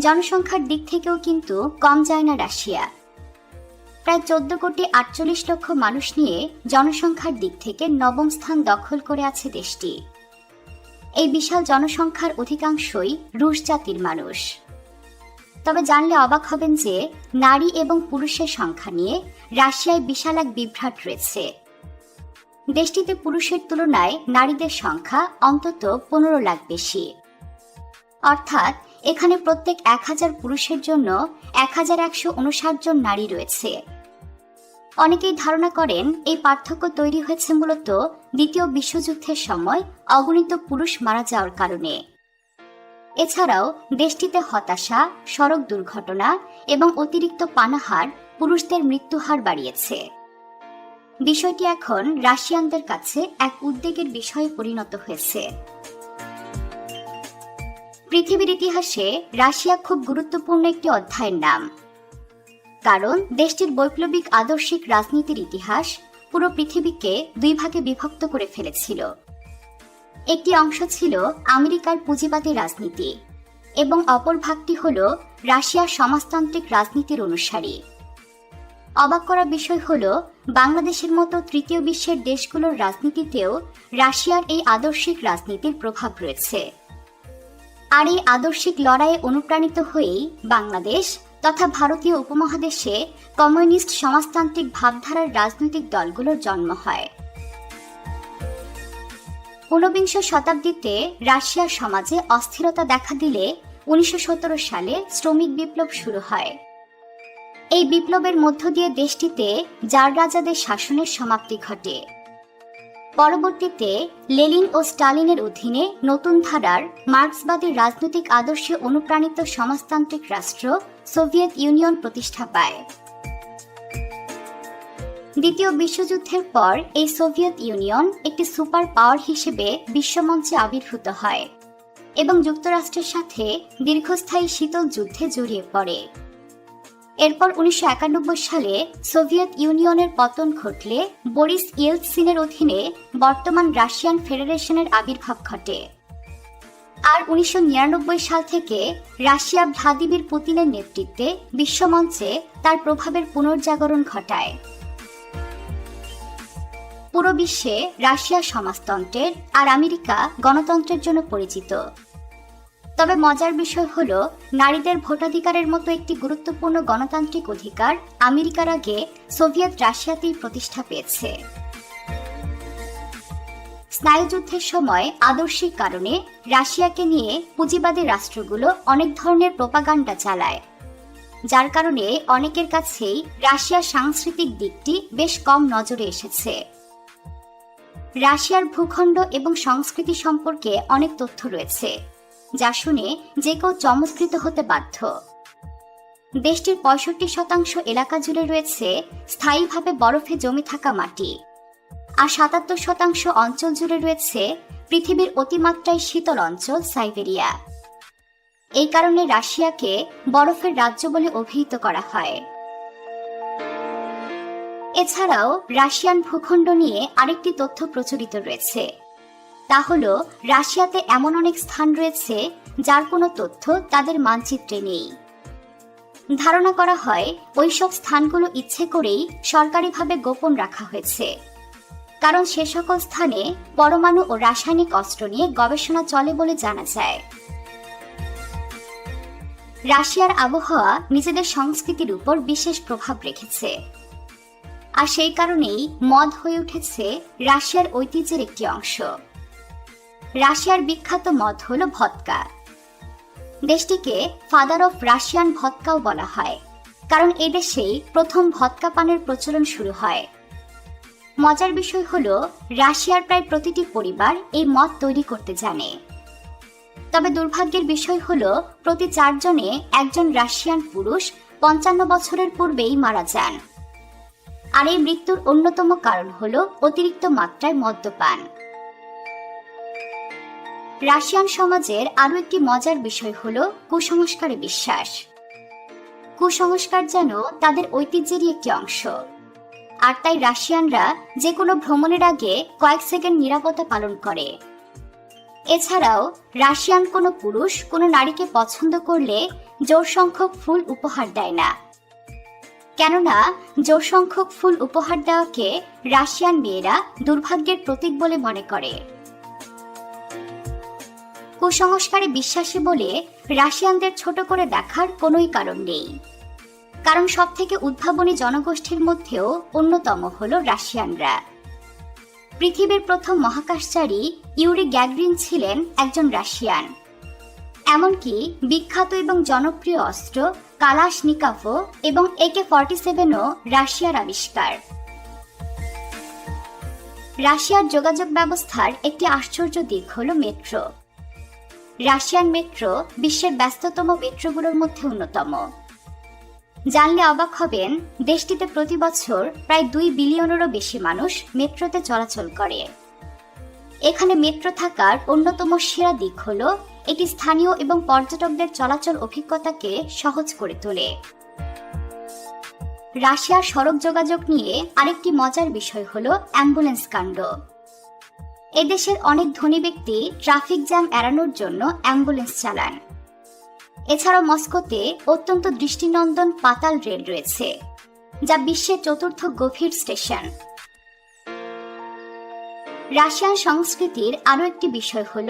জনসংখ্যার দিক থেকেও কিন্তু কম যায় না রাশিয়া। প্রায় 14,48,00,000 মানুষ নিয়ে জনসংখ্যার দিক থেকে নবম স্থান দখল করে আছে দেশটি। এই বিশাল জনসংখ্যার অধিকাংশই রুশ জাতির মানুষ। তবে জানলে অবাক হবেন যে নারী এবং পুরুষের সংখ্যা নিয়ে রাশিয়ায় বিশাল এক বিভ্রাট রয়েছে। দেশটিতে পুরুষের তুলনায় নারীদের সংখ্যা অন্তত 15 লাখ বেশি। অর্থাৎ এখানে প্রত্যেক 1000 পুরুষের জন্য 1159 জন নারী রয়েছে। অনেকেই ধারণা করেন এই পার্থক্য তৈরি হয়েছে মূলত দ্বিতীয় বিশ্বযুদ্ধের সময় অগণিত পুরুষ মারা যাওয়ার কারণে। এছাড়াও দেশটিতে হতাশা, সড়ক দুর্ঘটনা এবং অতিরিক্ত পানাহার পুরুষদের মৃত্যুহার বাড়িয়েছে। বিষয়টি এখন রাশিয়ানদের কাছে এক উদ্বেগের বিষয়ে পরিণত হয়েছে। পৃথিবীর ইতিহাসে রাশিয়া খুব গুরুত্বপূর্ণ একটি অধ্যায়ের নাম, কারণ দেশটির বৈপ্লবিক আদর্শিক রাজনীতির ইতিহাস পুরো পৃথিবীকে দুই ভাগে বিভক্ত করে ফেলেছিল। একটি অংশ ছিল আমেরিকার পুঁজিবাদী রাজনীতি এবং অপর ভাগটি হল রাশিয়ার সমাজতান্ত্রিক রাজনীতির অনুসারী। অবাক করা বিষয় হল বাংলাদেশের মতো তৃতীয় বিশ্বের দেশগুলোর রাজনীতিতেও রাশিয়ার এই আদর্শিক রাজনীতির প্রভাব রয়েছে। আর এই আদর্শিক লড়াইয়ে অনুপ্রাণিত হয়েই বাংলাদেশ তথা ভারতীয় উপমহাদেশে কমিউনিস্ট সমাজতান্ত্রিক ভাবধারার রাজনৈতিক দলগুলোর জন্ম হয়। 19বিংশ শতাব্দীতে রাশিয়ার সমাজে অস্থিরতা দেখা দিলে 1917 সালে শ্রমিক বিপ্লব শুরু হয়। এই বিপ্লবের মধ্য দিয়ে দেশটিতে জার রাজাদের শাসনের সমাপ্তি ঘটে। পরবর্তীতে লেনিন ও স্টালিনের অধীনে নতুন ধারার মার্ক্সবাদী রাজনৈতিক আদর্শে অনুপ্রাণিত সমাজতান্ত্রিক রাষ্ট্র সোভিয়েত ইউনিয়ন প্রতিষ্ঠা পায়। দ্বিতীয় বিশ্বযুদ্ধের পর এই সোভিয়েত ইউনিয়ন একটি সুপার পাওয়ার হিসেবে বিশ্বমঞ্চে আবির্ভূত হয় এবং যুক্তরাষ্ট্রের সাথে দীর্ঘস্থায়ী শীতল যুদ্ধে জড়িয়ে পড়ে। এরপর 1991 সালে সোভিয়েত ইউনিয়নের পতন ঘটলে বরিস ইয়েলৎসিনের অধীনে বর্তমান রাশিয়ান ফেডারেশনের আবির্ভাব ঘটে। আর 1999 সাল থেকে রাশিয়া ভ্লাদিমির পুতিনের নেতৃত্বে বিশ্বমঞ্চে তার প্রভাবের পুনর্জাগরণ ঘটায়। পুরো বিশ্বে রাশিয়া সমাজতন্ত্রের আর আমেরিকা গণতন্ত্রের জন্য পরিচিত। তবে মজার বিষয় হল নারীদের ভোটাধিকারের মতো একটি গুরুত্বপূর্ণ গণতান্ত্রিক অধিকার আমেরিকার আগে সোভিয়েত রাশিয়াতেই প্রতিষ্ঠা পেয়েছে। স্নায়ুযুদ্ধের সময় আদর্শিক কারণে রাশিয়াকে নিয়ে পুঁজিবাদী রাষ্ট্রগুলো অনেক ধরনের প্রোপাগান্ডা চালায়, যার কারণে অনেকের কাছেই রাশিয়ার সাংস্কৃতিক দিকটি বেশ কম নজরে এসেছে। রাশিয়ার ভূখণ্ড এবং সংস্কৃতি সম্পর্কে অনেক তথ্য রয়েছে, যা শুনে যে কেউ চমৎকৃত হতে বাধ্য। দেশটির 65% এলাকা জুড়ে রয়েছে স্থায়ীভাবে বরফে জমে থাকা মাটি, আর 77% অঞ্চল জুড়ে রয়েছে পৃথিবীর অতিমাত্রায় শীতল অঞ্চল সাইবেরিয়া। এই কারণে রাশিয়াকে বরফের রাজ্য বলে অভিহিত করা হয়। এছাড়াও রাশিয়ান ভূখণ্ড নিয়ে আরেকটি তথ্য প্রচলিত রয়েছে, তা হল রাশিয়াতে এমন অনেক স্থান রয়েছে যার কোনো তথ্য তাদের মানচিত্রে নেই। ধারণা করা হয় ওইসব স্থানগুলো ইচ্ছে করেই সরকারিভাবে গোপন রাখা হয়েছে, কারণ সে সকল স্থানে পরমাণু ও রাসায়নিক অস্ত্র নিয়ে গবেষণা চলে বলে জানা যায়। রাশিয়ার আবহাওয়া নিজেদের সংস্কৃতির উপর বিশেষ প্রভাব রেখেছে, আর সেই কারণেই মদ হয়ে উঠেছে রাশিয়ার ঐতিহ্যের একটি অংশ। রাশিয়ার বিখ্যাত মদ হল ভদকা। দেশটিকে ফাদার অফ রাশিয়ান ভদকাও বলা হয়, কারণ এদেশেই প্রথম ভদকা পানের প্রচলন শুরু হয়। মজার বিষয় হল রাশিয়ার প্রায় প্রতিটি পরিবার এই মদ তৈরি করতে জানে। তবে দুর্ভাগ্যের বিষয় হল প্রতি 4 জনে একজন রাশিয়ান পুরুষ 55 বছরের পূর্বেই মারা যান। আর এই মৃত্যুর অন্যতম কারণ হল অতিরিক্ত মাত্রায় মদ্যপান। রাশিয়ান সমাজের আরও একটি মজার বিষয় হল কুসংস্কারে বিশ্বাস। কুসংস্কার যেন তাদের ঐতিহ্যেরই একটি অংশ, আর তাই রাশিয়ানরা যে কোনো ভ্রমণের আগে কয়েক সেকেন্ড নীরবতা পালন করে। এছাড়াও রাশিয়ান কোনো পুরুষ কোনো নারীকে পছন্দ করলে জোর সংখ্যক ফুল উপহার দেয় না, কেননা জোর সংখ্যক ফুল উপহার দেওয়াকে রাশিয়ান মেয়েরা দুর্ভাগ্যের প্রতীক বলে মনে করে। কুসংস্কারে বিশ্বাসী বলে রাশিয়ানদের ছোট করে দেখার কোনোই কারণ নেই, কারণ সবথেকে উদ্ভাবনী জনগোষ্ঠীর মধ্যেও অন্যতম হল রাশিয়ানরা। পৃথিবীর প্রথম মহাকাশচারী ইউরি গ্যাগরিন ছিলেন একজন রাশিয়ান। এমনকি বিখ্যাত এবং জনপ্রিয় অস্ত্র কালাশনিকভও এবং AK-47ও রাশিয়ার আবিষ্কার। রাশিয়ার যোগাযোগ ব্যবস্থার একটি আশ্চর্য দিক হল মেট্রো। রাশিয়ান মেট্রো বিশ্বের ব্যস্ততম মেট্রোগুলোর মধ্যে অন্যতম। জানলে অবাক হবেন, দেশটিতে প্রতি বছর প্রায় 2 বিলিয়নেরও বেশি মানুষ মেট্রোতে চলাচল করে। এখানে মেট্রো থাকার অন্যতম সেরা দিক হল এটি স্থানীয় এবং পর্যটকদের চলাচল অভিজ্ঞতাকে সহজ করে তোলে। রাশিয়ার সড়ক যোগাযোগ নিয়ে আরেকটি মজার বিষয় হল অ্যাম্বুলেন্স কাণ্ড। এদেশের অনেক ধনী ব্যক্তি ট্রাফিক জ্যাম এড়ানোর জন্য অ্যাম্বুলেন্স চালান। এছাড়াও মস্কোতে অত্যন্ত দৃষ্টিনন্দন পাতাল রেল রয়েছে, যা বিশ্বের 4র্থ গভীর স্টেশন। রাশিয়ান সংস্কৃতির আরও একটি বিষয় হল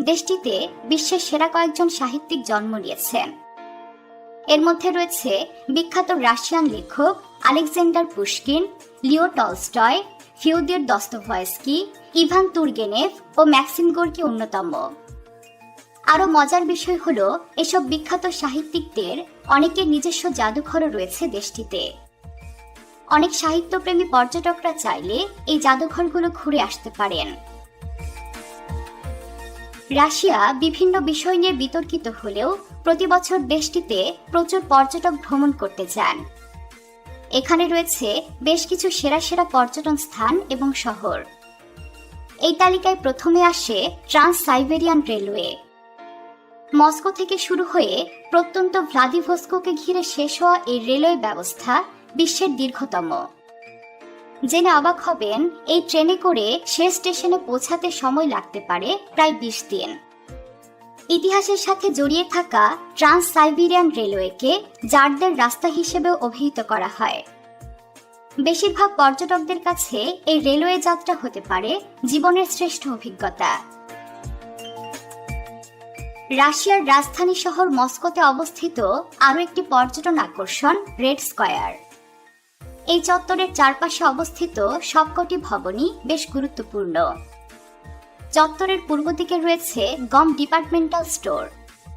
দেশটিতে বিশ্বের সেরা কয়েকজন সাহিত্যিক জন্ম নিয়েছেন। এর মধ্যে রয়েছে বিখ্যাত রাশিয়ান লেখক Alexander Pushkin, Leo Tolstoy, Fyodor Dostoevsky, Ivan Turgenev ও ম্যাক্সিম গোর্কি অন্যতম। আরও মজার বিষয় হল এসব বিখ্যাত সাহিত্যিকদের অনেকের নিজস্ব জাদুঘরও রয়েছে দেশটিতে। অনেক সাহিত্যপ্রেমী পর্যটকরা চাইলে এই জাদুঘরগুলো ঘুরে আসতে পারেন। রাশিয়া বিভিন্ন বিষয় নিয়ে বিতর্কিত হলেও প্রতি বছর দেশটিতে প্রচুর পর্যটক ভ্রমণ করতে যান। এখানে রয়েছে বেশ কিছু সেরা সেরা পর্যটন স্থান এবং শহর। এই তালিকায় প্রথমে আসে ট্রান্স সাইবেরিয়ান রেলওয়ে। মস্কো থেকে শুরু হয়ে প্রত্যন্ত ভ্লাদিভস্টোকে ঘিরে শেষ হওয়া এই রেলওয়ে ব্যবস্থা বিশ্বের দীর্ঘতম। জেনে অবাক হবেন, এই ট্রেনে করে শেষ স্টেশনে পৌঁছাতে সময় লাগতে পারে প্রায় 20 দিন। ইতিহাসের সাথে জড়িয়ে থাকা ট্রান্স সাইবেরিয়ান রেলওয়েকে জারদের রাস্তা হিসেবেও অভিহিত করা হয়। বেশিরভাগ পর্যটকদের কাছে এই রেলওয়ে যাত্রা হতে পারে জীবনের শ্রেষ্ঠ অভিজ্ঞতা। রাশিয়ার রাজধানী শহর মস্কোতে অবস্থিত আরও একটি পর্যটন আকর্ষণ রেড স্কয়ার। এই চত্বরের চারপাশে অবস্থিত সবকটি ভবনই বেশ গুরুত্বপূর্ণ। চত্বরের পূর্ব দিকে রয়েছে গম ডিপার্টমেন্টাল স্টোর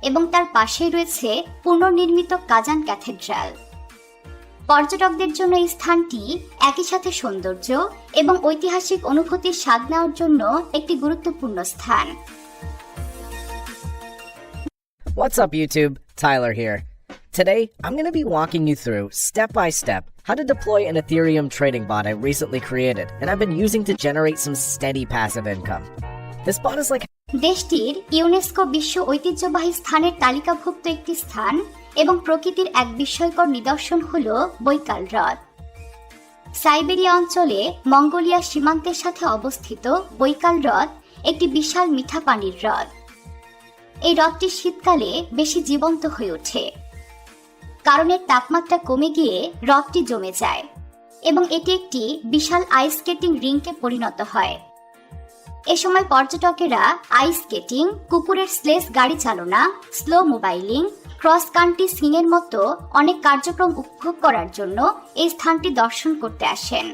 এবং তার পাশেই রয়েছে পুনর্নির্মিত কাজান ক্যাথেড্রাল। পর্যটকদের জন্য এই স্থানটি একই সাথে সৌন্দর্য এবং ঐতিহাসিক অনুভূতির স্বাদ নেওয়ার জন্য একটি গুরুত্বপূর্ণ স্থান। What's up, YouTube? Tyler here. Today, I'm going to be walking you through, step by step, how to deploy an Ethereum trading bot I recently created and I've been using to generate some steady passive income. This bot is like... দেশটির UNESCO বিশ্ব ঐতিহ্যবাহী স্থানের তালিকাভুক্ত একটি স্থান এবং প্রকৃতির এক বিস্ময়কর নিদর্শন হল বৈকাল হ্রদ। সাইবেরিয়া অঞ্চলে মঙ্গোলিয়া সীমান্তের সাথে অবস্থিত বৈকাল হ্রদ একটি বিশাল মিঠা পানির হ্রদ। এই হ্রদটি শীতকালে বেশি জীবন্ত হয়ে ওঠে, কারণ এর তাপমাত্রা কমে গিয়ে হ্রদটি জমে যায় এবং এটি একটি বিশাল আইস স্কেটিং রিংকে পরিণত হয়। এ সময় পর্যটকেরা আইস স্কেটিং, কুকুরের স্লেজ গাড়ি চালনা, স্লো মোবাইলিং, ক্রস কান্ট্রি স্কিংয়ের মতো অনেক কার্যক্রম উপভোগ করার জন্য এই স্থানটি দর্শন করতে আসেন।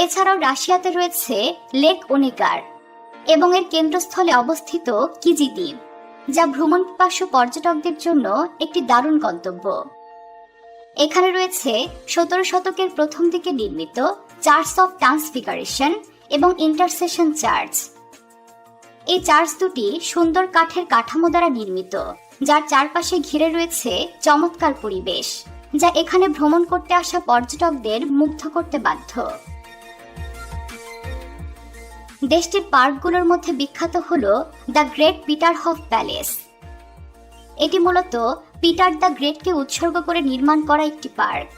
এছাড়াও রাশিয়াতে রয়েছে লেক ওনেগার এবং এর কেন্দ্রস্থলে অবস্থিত কিজি দ্বীপ, যা ভ্রমণ পিপাসু পর্যটকদের জন্য একটি দারুণ গন্তব্য। এখানে রয়েছে 17 শতকের প্রথম দিকে নির্মিত চার্চ অফ ট্রান্সফিগারেশন এবং ইন্টারসেশন চার্চ। এই চার্চ দুটি সুন্দর কাঠের কাঠামো দ্বারা নির্মিত, যার চারপাশে ঘিরে রয়েছে চমৎকার পরিবেশ, যা এখানে ভ্রমণ করতে আসা পর্যটকদের মুগ্ধ করতে বাধ্য। দেশটির পার্কগুলোর মধ্যে বিখ্যাত হল দ্য গ্রেট পিটারহফ প্যালেস। এটি মূলত পিটার দ্য গ্রেটকে উৎসর্গ করে নির্মাণ করা একটি পার্ক।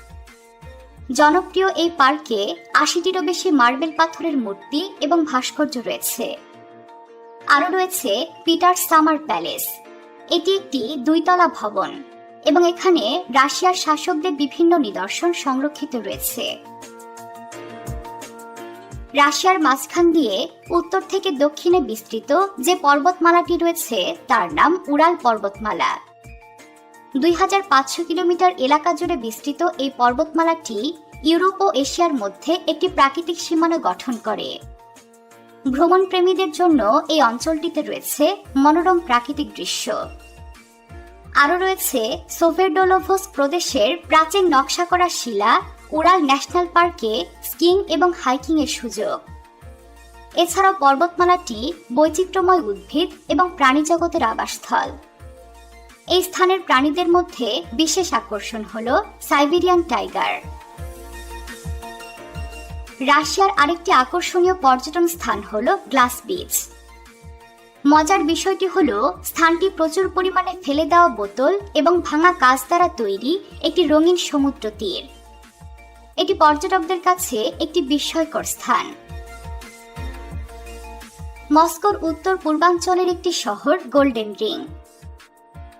জনপ্রিয় এই পার্কে 80টিরও বেশি মার্বেল পাথরের মূর্তি এবং ভাস্কর্য রয়েছে। আরও রয়েছে পিটার সামার প্যালেস। এটি একটি 2 তলা ভবন এবং এখানে রাশিয়ার শাসকদের বিভিন্ন নিদর্শন সংরক্ষিত রয়েছে। রাশিয়ার মাঝখান দিয়ে উত্তর থেকে দক্ষিণে বিস্তৃত যে পর্বতমালাটি রয়েছে তার নাম উরাল পর্বতমালা। 2500 কিলোমিটার এলাকা জুড়ে বিস্তৃত এই পর্বতমালাটি ইউরোপ ও এশিয়ার মধ্যে একটি প্রাকৃতিক সীমানা গঠন করে। ভ্রমণ প্রেমীদের জন্য এই অঞ্চলটিতে রয়েছে মনোরম প্রাকৃতিক দৃশ্য। আরও রয়েছে সোভেরডোলোভস্ক প্রদেশের প্রাচীন নকশা করা শিলা উরাল ন্যাশনাল পার্কে স্কিং এবং হাইকিং এর সুযোগ। এছাড়াও পর্বতমালাটি বৈচিত্র্যময় উদ্ভিদ এবং প্রাণীজগতের আবাসস্থল। এই স্থানের প্রাণীদের মধ্যে বিশেষ আকর্ষণ হল সাইবেরিয়ান টাইগার। রাশিয়ার আরেকটি আকর্ষণীয় পর্যটন স্থান হল গ্লাস বিচ। মজার বিষয়টি হল স্থানটি প্রচুর পরিমাণে ফেলে দেওয়া বোতল এবং ভাঙা কাঁচ দ্বারা তৈরি একটি রঙিন সমুদ্র তীর। এটি পর্যটকদের কাছে একটি বিস্ময়কর স্থান। মস্কোর উত্তর পূর্বাঞ্চলের একটি শহর গোল্ডেন রিং।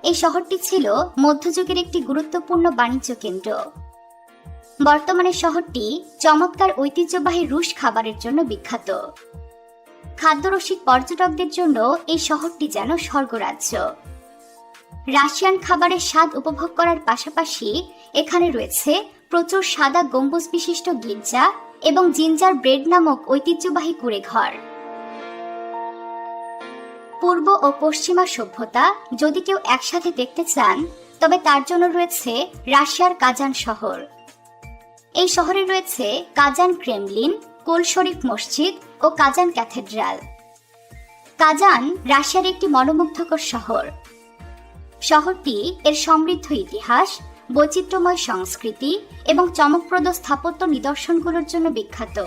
এই শহরটি ছিল মধ্যযুগের একটি গুরুত্বপূর্ণ বাণিজ্য কেন্দ্র। বর্তমানে শহরটি চমৎকার ঐতিহ্যবাহী রুশ খাবারের জন্য বিখ্যাত। খাদ্যরসিক পর্যটকদের জন্য এই শহরটি যেন স্বর্গরাজ্য। রাশিয়ান খাবারের স্বাদ উপভোগ করার পাশাপাশি এখানে রয়েছে প্রচুর সাদা গম্বুজ বিশিষ্ট গির্জা এবং জিঞ্জার ব্রেড নামক ঐতিহ্যবাহী কুঁড়েঘর। পূর্ব ও পশ্চিমা সভ্যতা যদি কেউ একসাথে দেখতে চান তবে তার জন্য রয়েছে রাশিয়ার কাজান শহর। এই শহরে রয়েছে কাজান ক্রেমলিন, কোল শরীফ মসজিদ ও কাজান ক্যাথেড্রাল। কাজান রাশিয়ার একটি মনোমুগ্ধকর শহর। শহরটি এর সমৃদ্ধ ইতিহাস, বৈচিত্র্যময় সংস্কৃতি এবং চমকপ্রদ স্থাপত্য নিদর্শনগুলোর জন্য বিখ্যাত।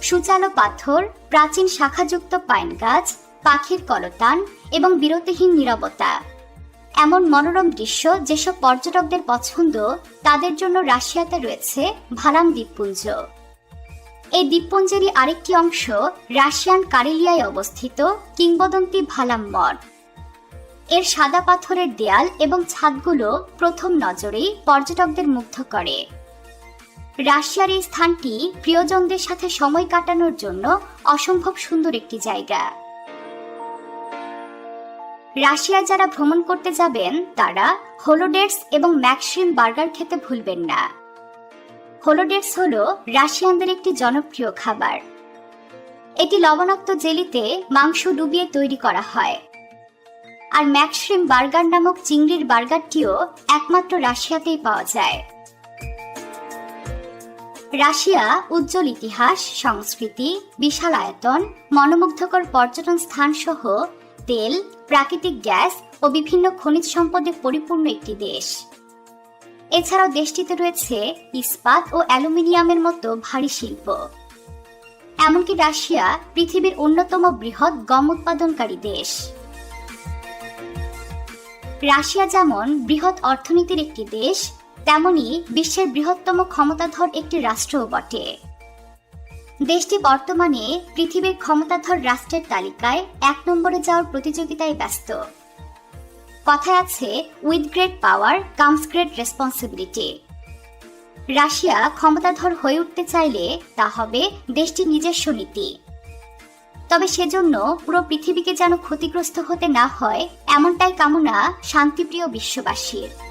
সুচালো পাথর, প্রাচীন শাখাযুক্ত পাইন গাছ, পাখির কলতান এবং বিরতিহীন নীরবতা এমন মনোরম দৃশ্য যেসব পর্যটকদের পছন্দ তাদের জন্য রাশিয়াতে রয়েছে ভালাম দ্বীপপুঞ্জ। এই দ্বীপপুঞ্জেরই আরেকটি অংশ রাশিয়ান কারেলিয়ায় অবস্থিত কিংবদন্তি ভালাম মঠ। এর সাদা পাথরের দেয়াল এবং ছাদগুলো প্রথম নজরেই পর্যটকদের মুগ্ধ করে। রাশিয়ার এই স্থানটি প্রিয়জনদের সাথে সময় কাটানোর জন্য অসম্ভব সুন্দর একটি জায়গা। রাশিয়া যারা ভ্রমণ করতে যাবেন তারা হোলোডেটস এবং ম্যাক্সিম বার্গার খেতে ভুলবেন না। হোলোডেটস হলো রাশিয়ানদের একটি জনপ্রিয় খাবার। এটি লবণাক্ত জেলিতে মাংস ডুবিয়ে তৈরি করা হয়। আর ম্যাক্সিম বার্গার নামক চিংড়ির বার্গারটিও একমাত্র রাশিয়াতেই পাওয়া যায়। রাশিয়া উজ্জ্বল ইতিহাস, সংস্কৃতি, বিশাল আয়তন, মনোমুগ্ধকর পর্যটন স্থান সহ তেল, প্রাকৃতিক গ্যাস ও বিভিন্ন খনিজ সম্পদে পরিপূর্ণ একটি দেশ। এছাড়াও দেশটিতে রয়েছে ইস্পাত ও অ্যালুমিনিয়ামের মতো ভারী শিল্প। এমনকি রাশিয়া পৃথিবীর অন্যতম বৃহৎ গম উৎপাদনকারী দেশ। রাশিয়া যেমন বৃহৎ অর্থনীতির একটি দেশ, তেমনি বিশ্বের বৃহত্তম ক্ষমতাধর একটি রাষ্ট্রও বটে। দেশটি বর্তমানে পৃথিবীর ক্ষমতাধর রাষ্ট্রের তালিকায় 1 নম্বরে যাওয়ার প্রতিযোগিতায় ব্যস্ত। কথায় আছে, with great power comes great responsibility. Russia ক্ষমতাধর হয়ে উঠতে চাইলে তা হবে দেশটির নিজস্ব নীতি। তবে সেজন্য পুরো পৃথিবীকে যেন ক্ষতিগ্রস্ত হতে না হয় এমনটাই কামনা শান্তিপ্রিয় বিশ্ববাসীর।